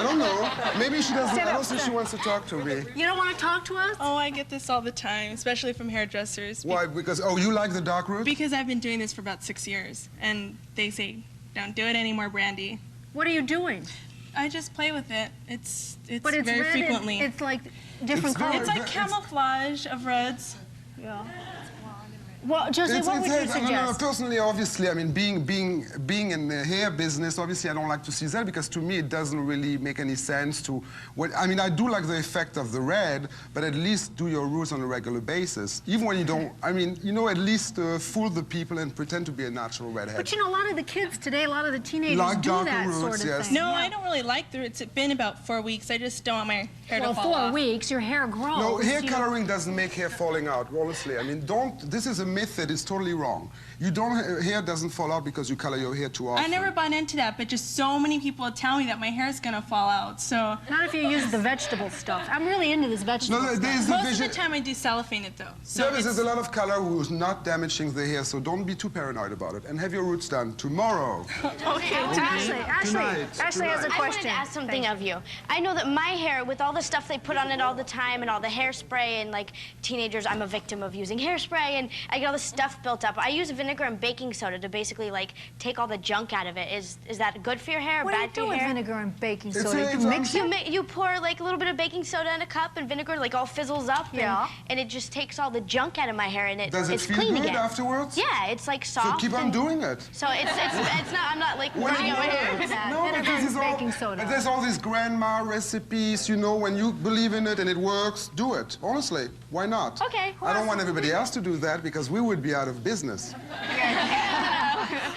don't know. Maybe she doesn't. I don't think she wants to talk to me. You don't want to talk to us? Oh, I get this all the time, especially from hairdressers. Why? Because, you like the dark roots? Because I've been doing this for about 6 years, and they say, don't do it anymore, Brandy. What are you doing? I just play with it. It's but it's very red frequently. It's like different colors. It's like camouflage of reds. Yeah. Well, Jose, what would you suggest? No, personally, obviously, I mean, being in the hair business, obviously, I don't like to see that because to me, it doesn't really make any sense to. I mean, I do like the effect of the red, but at least do your roots on a regular basis. Even when you don't, I mean, at least fool the people and pretend to be a natural redhead. But a lot of the kids today, a lot of the teenagers like do that roots, sort of yes. thing. No, I don't really like the roots. It's been about 4 weeks. I just don't want my hair to fall off. 4 weeks, your hair grows. No, hair coloring doesn't make hair falling out, honestly. I mean, this is a myth that is totally wrong. hair doesn't fall out because you color your hair too often. I never bought into that, but just so many people tell me that my hair is gonna fall out. So not if you use the vegetable stuff. I'm really into this vegetable stuff. Most of the time I do cellophane it though. So there's a lot of color who's not damaging the hair, so don't be too paranoid about it. And have your roots done tomorrow. Okay. Ashley has a question. I wanted to ask something of you. I know that my hair, with all the stuff they put on it all the time and all the hairspray, and like teenagers, I'm a victim of using hairspray, and I get all this stuff built up. I use vinegar and baking soda to basically like take all the junk out of it. Is that good for your hair? What bad do you do for your with hair? vinegar and baking soda? You mix it? You pour like a little bit of baking soda in a cup, and vinegar like all fizzles up, and it just takes all the junk out of my hair, and Does it it's feel clean good again. afterwards? Yeah, it's like soft. So keep on doing it. So it's not. I'm not like burning my hair. No, because there's all these grandma recipes, you know, when you believe in it and it works, do it. Honestly, why not? Okay. I don't want everybody else to do that because we would be out of business.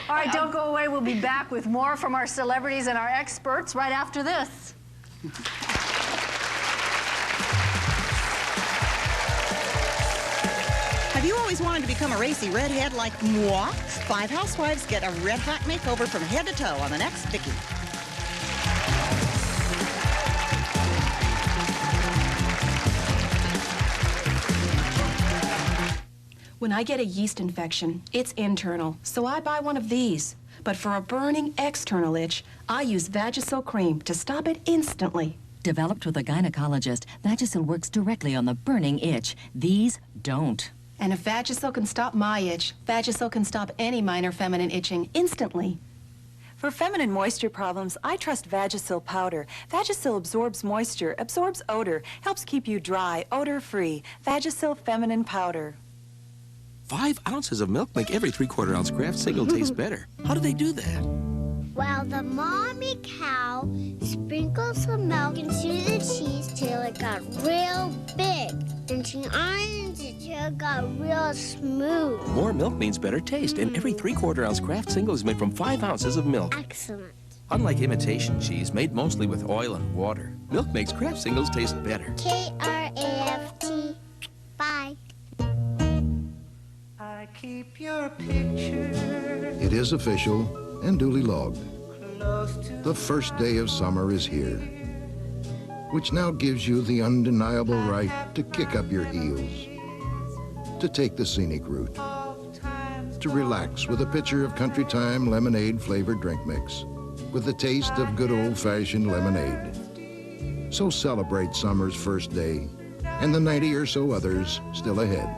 All right, don't go away. We'll be back with more from our celebrities and our experts right after this. Have you always wanted to become a racy redhead like moi? 5 housewives get a red-hot makeover from head to toe on the next Vicki. When I get a yeast infection, it's internal, so I buy one of these. But for a burning external itch, I use Vagisil cream to stop it instantly. Developed with a gynecologist, Vagisil works directly on the burning itch. These don't. And if Vagisil can stop my itch, Vagisil can stop any minor feminine itching instantly. For feminine moisture problems, I trust Vagisil powder. Vagisil absorbs moisture, absorbs odor, helps keep you dry, odor-free. Vagisil feminine powder. 5 ounces of milk make every 3/4 ounce Kraft single taste better. How do they do that? Well, the mommy cow sprinkled some milk into the cheese till it got real big. And she ironed it till it got real smooth. More milk means better taste, and every 3/4 ounce Kraft single is made from 5 ounces of milk. Excellent. Unlike imitation cheese, made mostly with oil and water, milk makes Kraft singles taste better. Kraft. Bye. I keep your picture. It is official and duly logged. The first day of summer is here, which now gives you the undeniable right to kick up your heels, to take the scenic route, to relax with a pitcher of Country Time lemonade flavored drink mix with the taste of good old-fashioned lemonade. So celebrate summer's first day and the 90 or so others still ahead.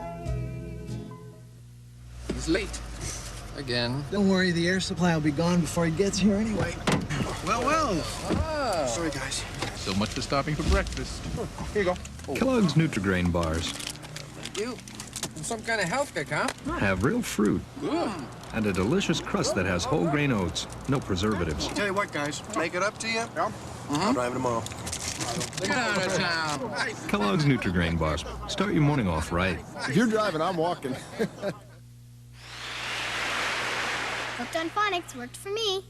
He's late. Again. Don't worry, the air supply will be gone before he gets here anyway. Well, well. Oh. Sorry, guys. So much for stopping for breakfast. Here you go. Kellogg's Nutri-Grain bars Thank you. Some kind of health kick, huh? have real fruit Good. and a delicious crust that has whole grain oats, no preservatives. Tell you what, guys, make it up to you. Yeah. I'm driving tomorrow. Get out of town. Kellogg's Nutri-Grain bars. Start your morning off right. If you're driving, I'm walking. Hooked on Phonics worked for me.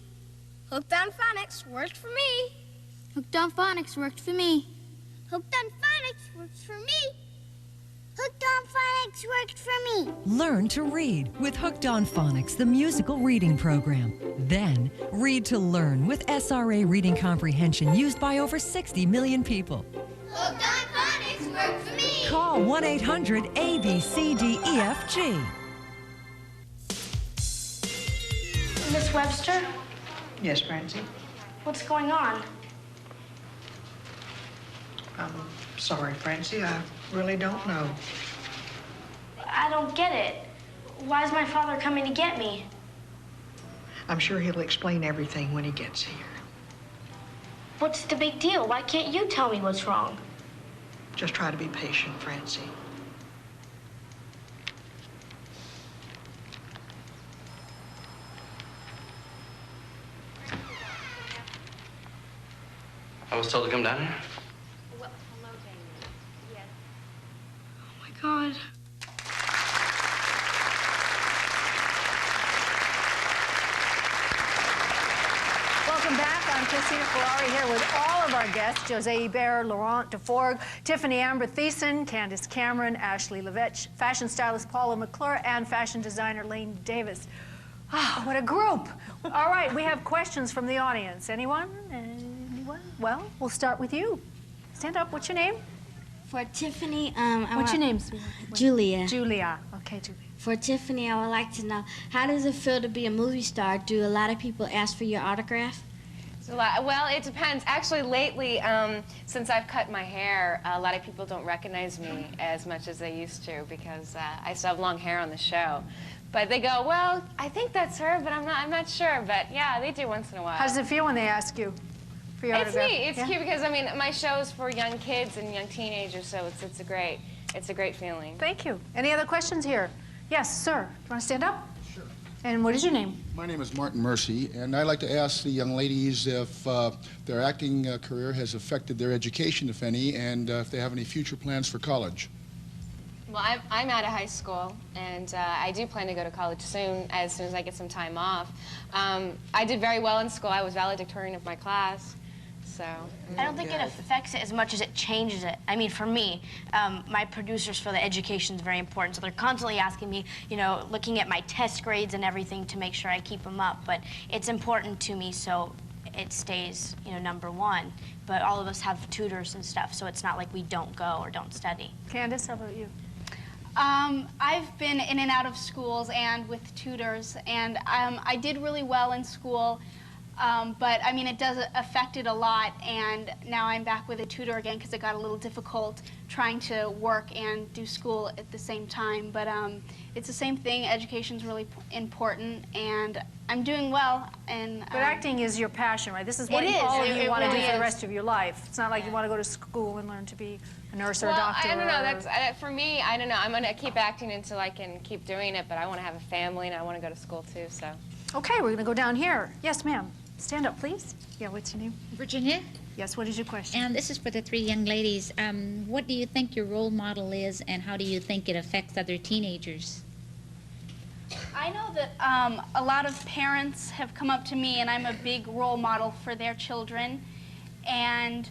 Hooked on Phonics worked for me. Hooked on Phonics worked for me. Hooked on Phonics worked for me. Hooked on Phonics worked for me. Learn to read with Hooked on Phonics, the musical reading program. Then, read to learn with SRA reading comprehension used by over 60 million people. Hooked on Phonics worked for me. Call 1-800-ABCDEFG. Miss Webster, Yes, Francie? what's going on? I'm sorry, Francie. I really don't know. I don't get it. Why is my father coming to get me? I'm sure he'll explain everything when he gets here. What's the big deal? Why can't you tell me what's wrong? Just try to be patient, Francie. I was told to come down here. Well, hello, Jamie. Yes. Oh, my God. Welcome back. I'm Christina Ferrare here with all of our guests, Jose Hebert, Laurent DeForgue, Tiffany Amber Thiessen, Candace Cameron, Ashley Levitch, fashion stylist Paula McClure, and fashion designer Lane Davis. Ah, what a group. All right, we have questions from the audience. Anyone? Anyone? Well, we'll start with you. Stand up. What's your name? For Tiffany, What's your name? Julia. Julia. Okay, Julia. For Tiffany, I would like to know, how does it feel to be a movie star? Do a lot of people ask for your autograph? Well, it depends. Actually, lately, since I've cut my hair, a lot of people don't recognize me as much as they used to because I still have long hair on the show. But they go, well, I think that's her, but I'm not sure. But yeah, they do once in a while. How does it feel when they ask you for your autograph? It's neat. It's cute because, I mean, my show's for young kids and young teenagers, so it's a great feeling. Thank you. Any other questions here? Yes, sir. You want to stand up? Sure. And what is your name? My name is Martin Mercy, and I'd like to ask the young ladies if their acting career has affected their education, if any, and if they have any future plans for college. Well, I'm out of high school, and I do plan to go to college soon as I get some time off. I did very well in school. I was valedictorian of my class. So I don't think it affects it as much as it changes it. I mean, for me, my producers feel that education is very important, so they're constantly asking me, you know, looking at my test grades and everything to make sure I keep them up. But it's important to me, so it stays, you know, #1. But all of us have tutors and stuff, so it's not like we don't go or don't study. Candace, how about you? I've been in and out of schools and with tutors, and I did really well in school. But I mean, it does affect it a lot, and now I'm back with a tutor again because it got a little difficult trying to work and do school at the same time. But it's the same thing. Education's really important, and I'm doing well. And but acting is your passion, right? This is what all of you want to do for the rest of your life. It's not like you want to go to school and learn to be a nurse or a doctor. I don't know. That's for me. I don't know. I'm gonna keep acting until I can keep doing it. But I want to have a family, and I want to go to school too. So. Okay, we're gonna go down here. Yes, ma'am. Stand up, please. Yeah, what's your name? Virginia. Yes, what is your question? And this is for the 3 young ladies. What do you think your role model is, and how do you think it affects other teenagers? I know that a lot of parents have come up to me, and I'm a big role model for their children. And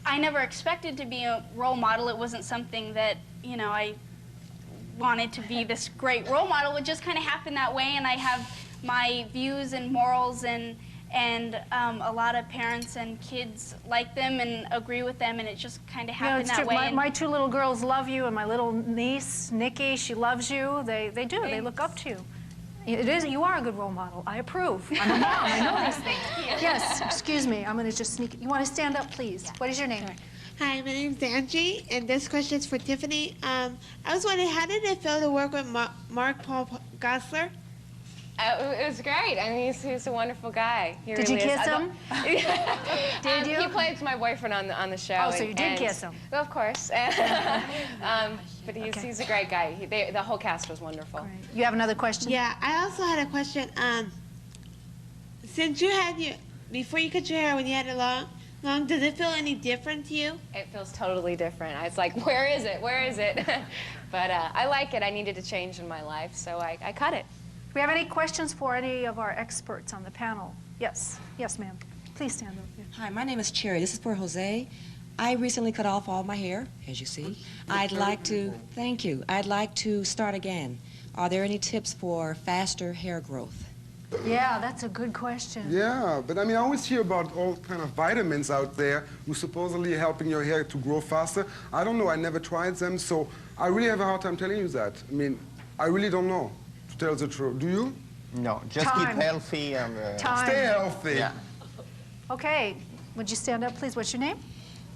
I never expected to be a role model. It wasn't something that, you know, I wanted to be this great role model. It just kind of happened that way, and I have my views and morals, and a lot of parents and kids like them and agree with them, and it just kind of happened that way. My 2 little girls love you, and my little niece, Nikki, she loves you. They do. Thanks. They look up to you. You are a good role model. I approve. I'm a mom. I know these things. Yes, excuse me. I'm going to just sneak. You want to stand up, please? Yeah. What is your name? Sure. Hi, my name's Angie, and this question is for Tiffany. I was wondering, how did it feel to work with Mark Paul Gosselaar? It was great. I mean, he's a wonderful guy. Did you kiss him? Did you? He plays my boyfriend on the show. Oh, so you did kiss him? Well, of course. But he's a great guy. The whole cast was wonderful. Great. You have another question? Yeah, I also had a question. Since you had before you cut your hair, when you had it long, does it feel any different to you? It feels totally different. It's like, where is it? Where is it? But I like it. I needed a change in my life, so I cut it. Do we have any questions for any of our experts on the panel? Yes. Yes, ma'am. Please stand up. Yeah. Hi, my name is Cherry. This is for Jose. I recently cut off all my hair, as you see. I'd like to, thank you. I'd like to start again. Are there any tips for faster hair growth? Yeah, that's a good question. Yeah, but I mean, I always hear about all kind of vitamins out there who supposedly helping your hair to grow faster. I don't know, I never tried them, so I really have a hard time telling you that. I mean, I really don't know, to tell the truth. Do you? No, just keep healthy and stay healthy. Yeah. Okay, would you stand up, please? What's your name?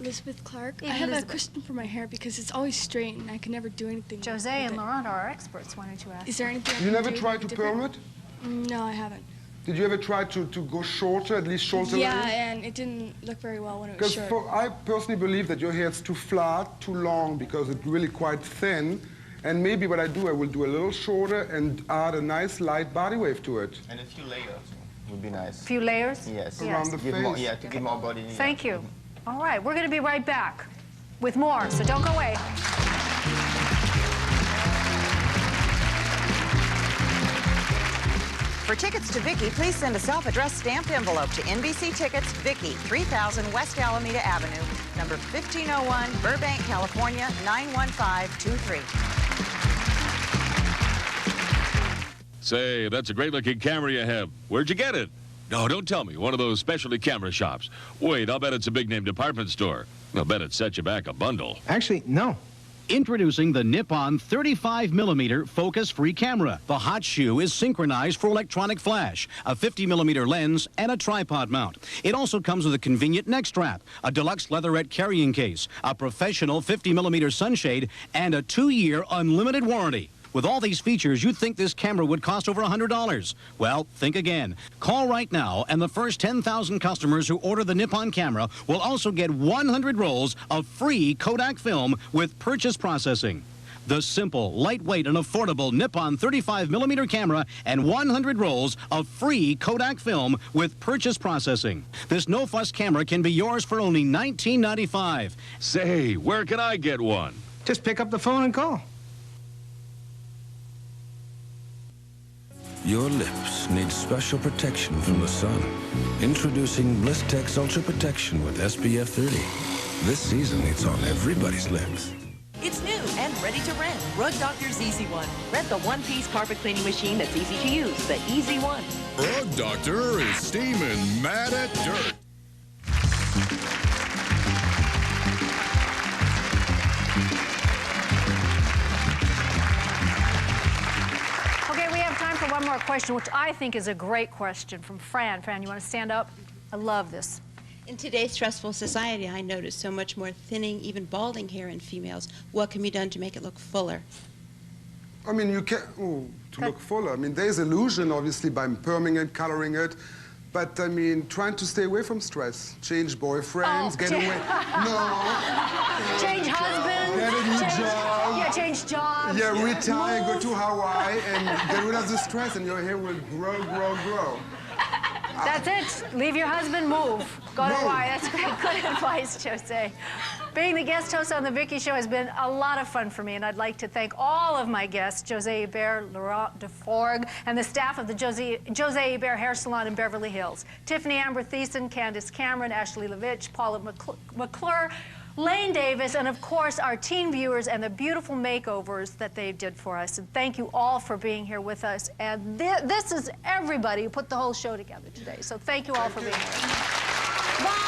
Elizabeth Clark. Hey, I have Elizabeth. a question for my hair because it's always straight and I can never do anything. Jose and Laurent are our experts. Why don't you ask? Is there anything I You can never do tried to different? perm it? No, I haven't. Did you ever try to go shorter, at least shorter? Yeah, and it didn't look very well when it was short. Because I personally believe that your hair is too flat, too long, because it's really quite thin. And maybe what I do, I will do a little shorter and add a nice light body wave to it. And a few layers would be nice. A few layers? Yes. Around the face. More, yeah, to give more body. Thank you. All right, we're going to be right back with more, so don't go away. For tickets to Vicki, please send a self-addressed stamped envelope to NBC Tickets, Vicki, 3000 West Alameda Avenue, number 1501, Burbank, California, 91523. Say, that's a great-looking camera you have. Where'd you get it? No, don't tell me. One of those specialty camera shops. Wait, I'll bet it's a big-name department store. I'll bet it set you back a bundle. Actually, no. Introducing the Nippon 35mm focus-free camera. The hot shoe is synchronized for electronic flash, a 50mm lens, and a tripod mount. It also comes with a convenient neck strap, a deluxe leatherette carrying case, a professional 50mm sunshade, and a 2-year unlimited warranty. With all these features, you'd think this camera would cost over $100. Well, think again. Call right now, and the first 10,000 customers who order the Nippon camera will also get 100 rolls of free Kodak film with purchase processing. The simple, lightweight, and affordable Nippon 35mm camera and 100 rolls of free Kodak film with purchase processing. This no-fuss camera can be yours for only $19.95. Say, where can I get one? Just pick up the phone and call. Your lips need special protection from the sun. Introducing Blistex Ultra Protection with SPF 30. This season, it's on everybody's lips. It's new and ready to rent. Rug Doctor's Easy One. Rent the one-piece carpet cleaning machine that's easy to use, the Easy One. Rug Doctor is steaming mad at dirt. One more question, which I think is a great question from Fran. Fran, you want to stand up? I love this. In today's stressful society, I notice so much more thinning, even balding hair in females. What can be done to make it look fuller? I mean, you can, look fuller. I mean, there's illusion, obviously, by perming it, coloring it. But, I mean, trying to stay away from stress. Change boyfriends, get away. No. Change husbands. Get a new job. Yeah, change jobs. Yeah, retire, go to Hawaii, and get rid of the stress, and your hair will grow, grow, grow. That's it. Leave your husband, move. Go to Hawaii. That's great. Good advice, Jose. Being the guest host on The Vicki Show has been a lot of fun for me, and I'd like to thank all of my guests, Jose Hebert, Laurent Deforgue, and the staff of the Jose Hebert Hair Salon in Beverly Hills. Tiffany Amber Thiessen, Candace Cameron, Ashley Levitch, Paula McClure, Lane Davis, and of course our teen viewers and the beautiful makeovers that they did for us. And thank you all for being here with us. And this is everybody who put the whole show together today. So thank you all for being here. Bye.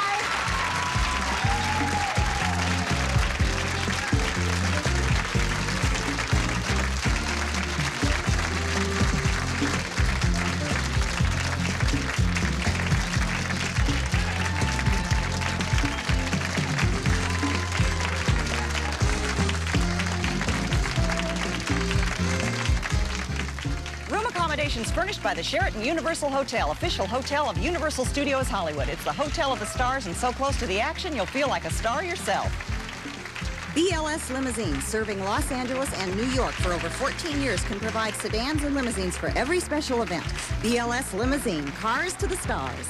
Furnished by the Sheraton Universal Hotel, official hotel of Universal Studios Hollywood. It's the hotel of the stars and so close to the action you'll feel like a star yourself. BLS Limousines, serving Los Angeles and New York for over 14 years, can provide sedans and limousines for every special event. BLS Limousine, cars to the stars.